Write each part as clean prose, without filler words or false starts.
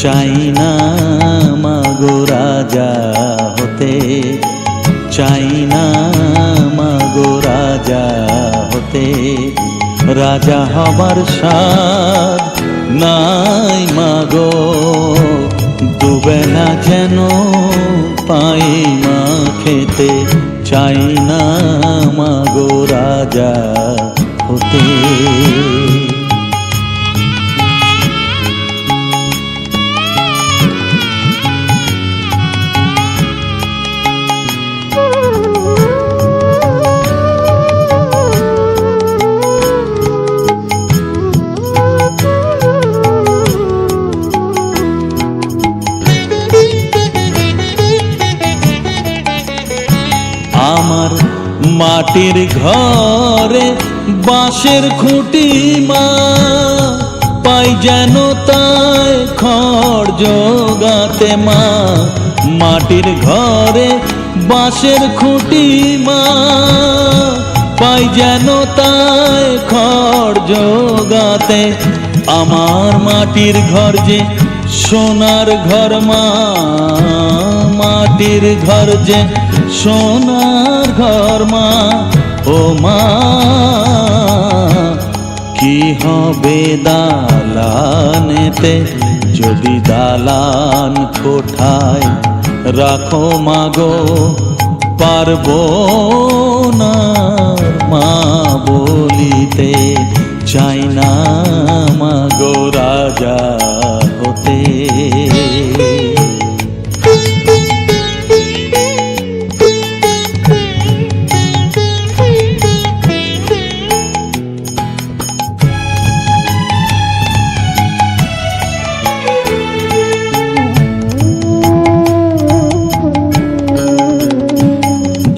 চাই না মাগো রাজা হতে, চাই না মাগো রাজা হতে। রাজা হবার স্বাদ নাই মাগো, দুবেলা যেন পাই মা খেতে। চাই না মাগো রাজা হতে। আমার মাটির ঘরে বাঁশের খুঁটি মা, পাই যেন তাই খড় জোগাতে মা। মাটির ঘরে বাঁশের খুঁটি মা, পাই যেন তাই খড় জোগাতে। আমার মাটির ঘর যে সোনার ঘর মা, মাটির ঘর যে সোনার ঘর মা। ও মা কি হবে দালানেতে, যদি দালান কোঠায় রাখো মাগো পারবো না মা বলিতে। চাই না মাগো রাজা হতে।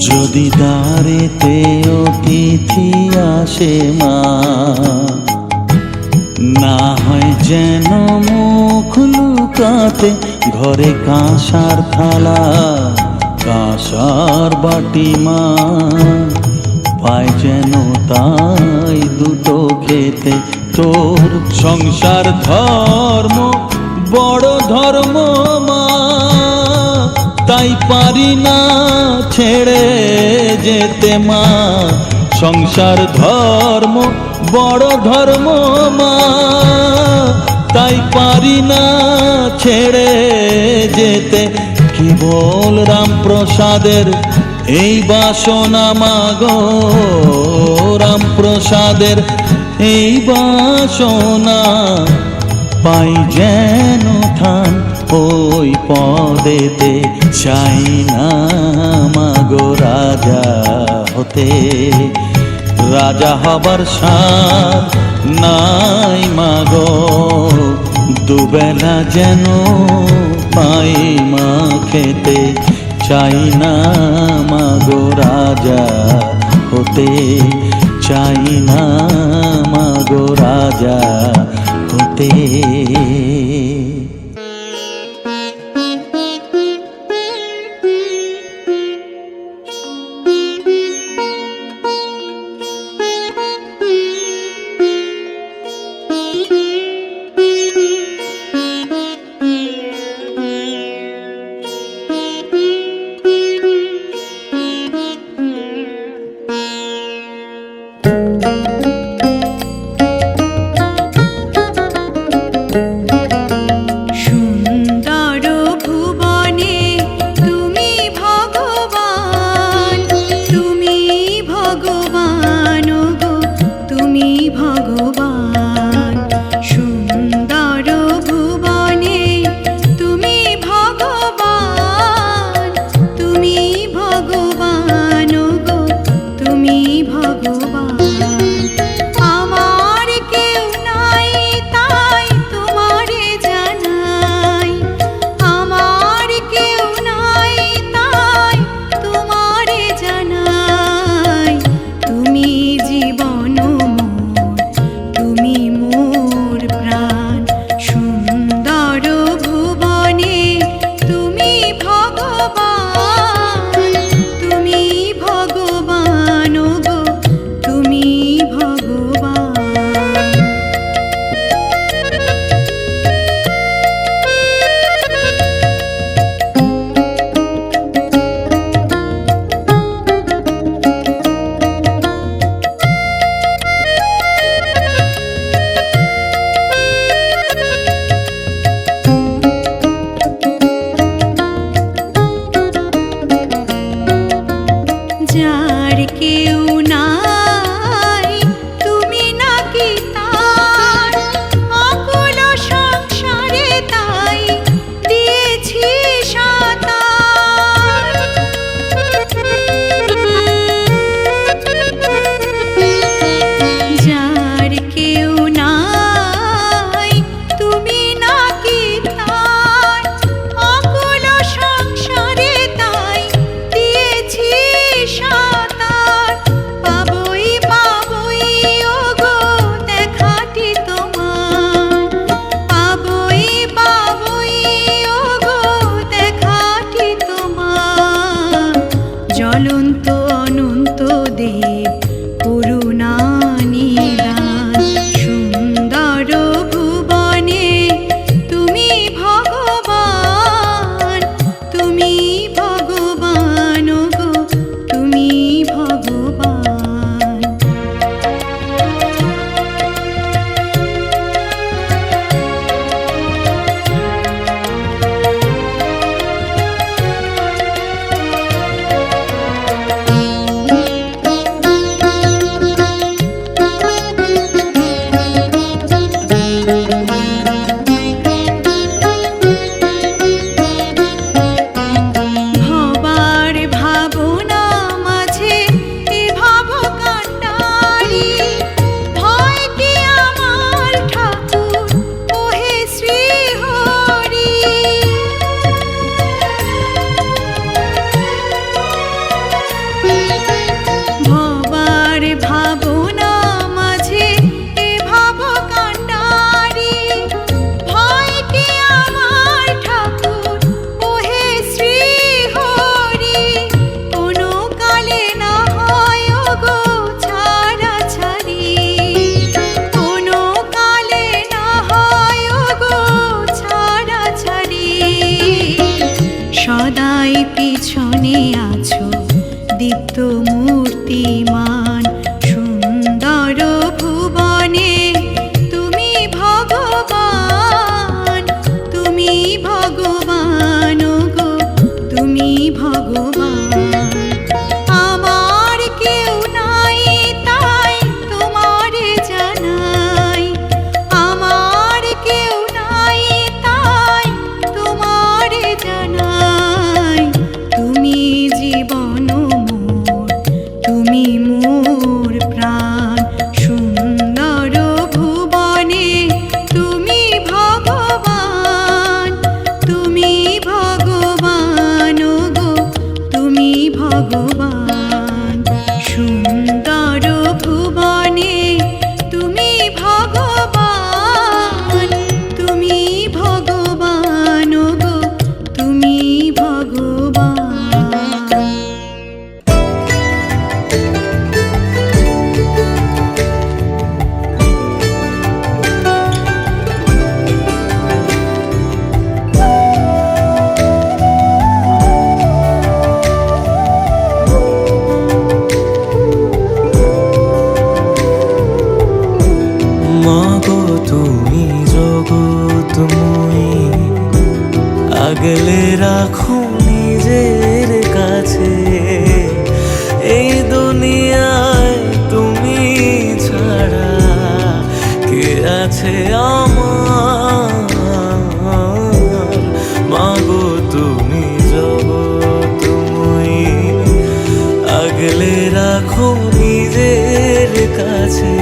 যদি দ্বারেতে অতিথি আসে মা, না হয় যেন মুখ লুকাতে। ঘরে কাঁসার থালা কাঁসার বাটি মা, পায় যেন তাই দুটো খেতে। তোর সংসার ধর্ম বড় ধর্ম মা, তাই পারি না ছেড়ে যেতে মা। সংসার ধর্ম বড় ধর্ম মা, তাই পারি না ছেড়ে যেতে। কেবল রামপ্রসাদের এই বাসনা মাগো, রামপ্রসাদের এই বাসনা। পাই যেন থান ওই পদেতে। চাই না মাগো রাজা হতে, রাজা হবার স্বাদ নাই মাগো, দুবেলা যেন পাই মা খেতে। চাই না মাগো রাজা হতে, চাই না মাগো রাজা হতে। করুণা নিদান। সুন্দর ভুবনে তুমি ভগবান, তুমি ভগবান গো, তুমি ভগবান। ভবার ভাবনা মাঝে এ ভাব কান্ডারি, ভয় কি আমার ঠাকুর ওহে শ্রীহরি। ভবার ভাবনা মাঝে এ ভাব কান্ডারি, ভয় কি আমার ঠাকুর ওহে শ্রীহরি। কোনো কালে না হয় ওগো ছাড়াছাড়ি, কোনো কালে না হয় ওগো ছাড়াছাড়ি। সদাই পিছনে আছো দীপ্ত মূর্তিমান, সুন্দর ভুবনে তুমি ভগবান, তুমি ভগবান গো, তুমি ভগবান। আমার কেউ নাই তাই তোমারে জানাই, আমার কেউ নাই তাই তোমারে জানাই। তুমি জীবন মোর, তুমি মোর প্রাণ, সুন্দর ভুবনে তুমি ভগবান, তুমি ভগবান গো, তুমি ভগবান। সুন্দর ভুবনে তুমি ভগবান, তুমি ভগবান গো, তুমি ভগবান। মাগো তুমি জগৎময়ী, আগলে রাখো নিজের কাছে। এই দুনিয়ায় তুমি ছাড়া কে আছে আমার। মাগো তুমি জগৎময়ী, আগলে রাখো নিজের কাছে।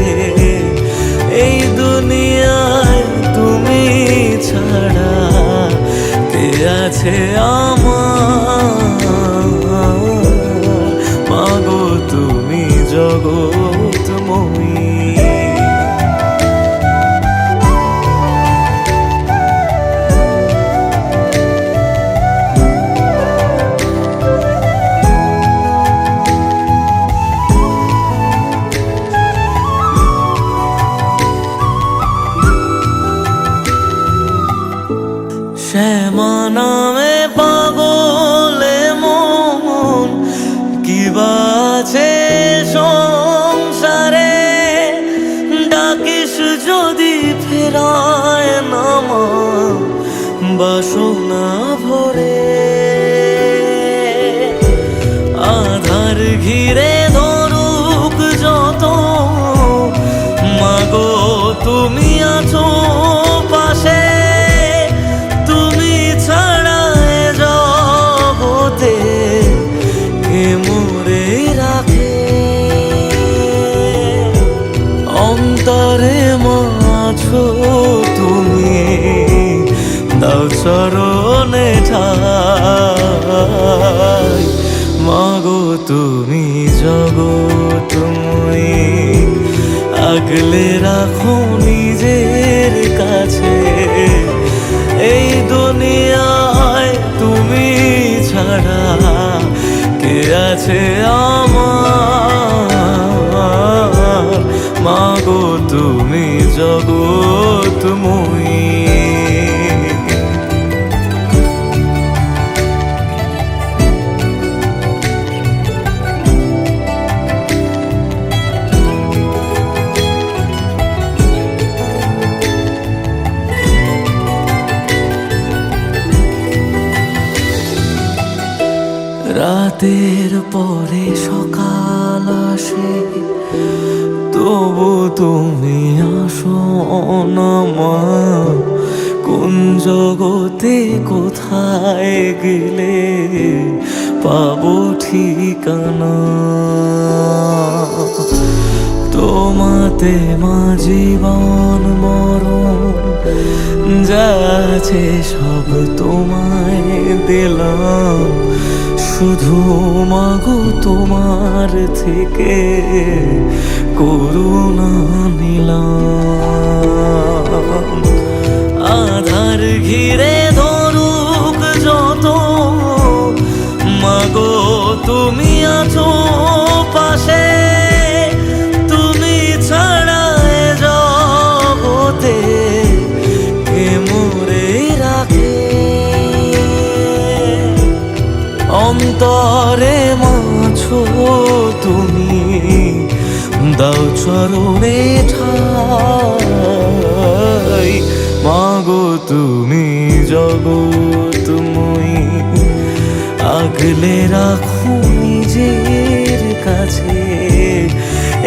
এই দুনিয়ায় তুমি ছাড়া কে আছে আমার। মাগো তুমি জগৎময়ী। শ্যামা নামে পাগলে মন, কি বাছে সংসারে। ডাকিস যদি ফেরায় নামা বাসনা ভরে। আধার ঘিরে ধরুক যত, মাগো তুমি আছো পাশে। তুমি ছাড়া এ জগতে কে মোরে রাখে। অন্তরে মাছো তুমি, দাও চরণে ঠাই। মাগো তুমি জগৎময়ী, আগলে রাখো নিজের কাছে। এই দুনিয়ায় তুমি ছাড়া কে আছে আমার। মাগো তুমি জগৎময়ী। রাতের পরে সকাল আসে, তবু তুমি আসো না মা। কোন জগতে কোথায় গেলে পাবো ঠিকানা? তোমাতে মা জীবন মরণ যা আছে সব তোমায় দিলাম, শুধু মাগো তোমার থেকে করুণা নিলাম। আধার ঘিরে ধরুক যত, মাগো তুমি আছো পাশে। তুমি ছাড়া এ জগতে কে মোরে রাখে? অন্তরে মাছো তুমি, দাও চরণে ঠাই। মাগো তুমি জগৎময়ী, আগলে রাখো নিজের কাছে।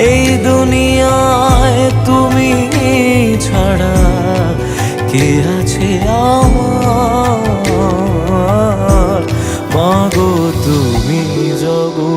এই দুনিয়ায় তুমি ছাড়া কে আছে আমার? মাগো তুমি জগৎময়ী।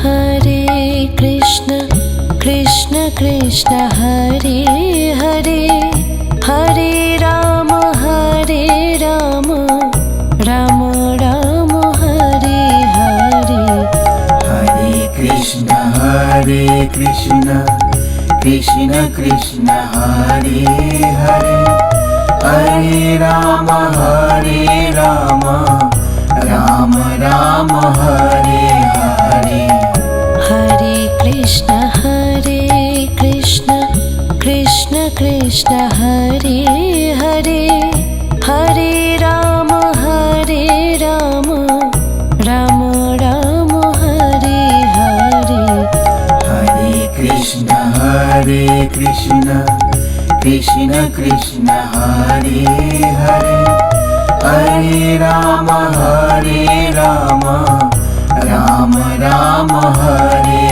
हरे कृष्ण कृष्ण कृष्ण हरे हरे, हरे राम राम राम हरे हरे। हरे कृष्ण कृष्ण कृष्ण हरे हरे, हरे राम राम राम हरे हरे। हरे कृष्ण कृष्ण कृष्ण हरे हरे, हरे राम राम राम हरे हरे। हरे कृष्ण कृष्ण कृष्ण हरे हरे, हरे राम राम राम हरे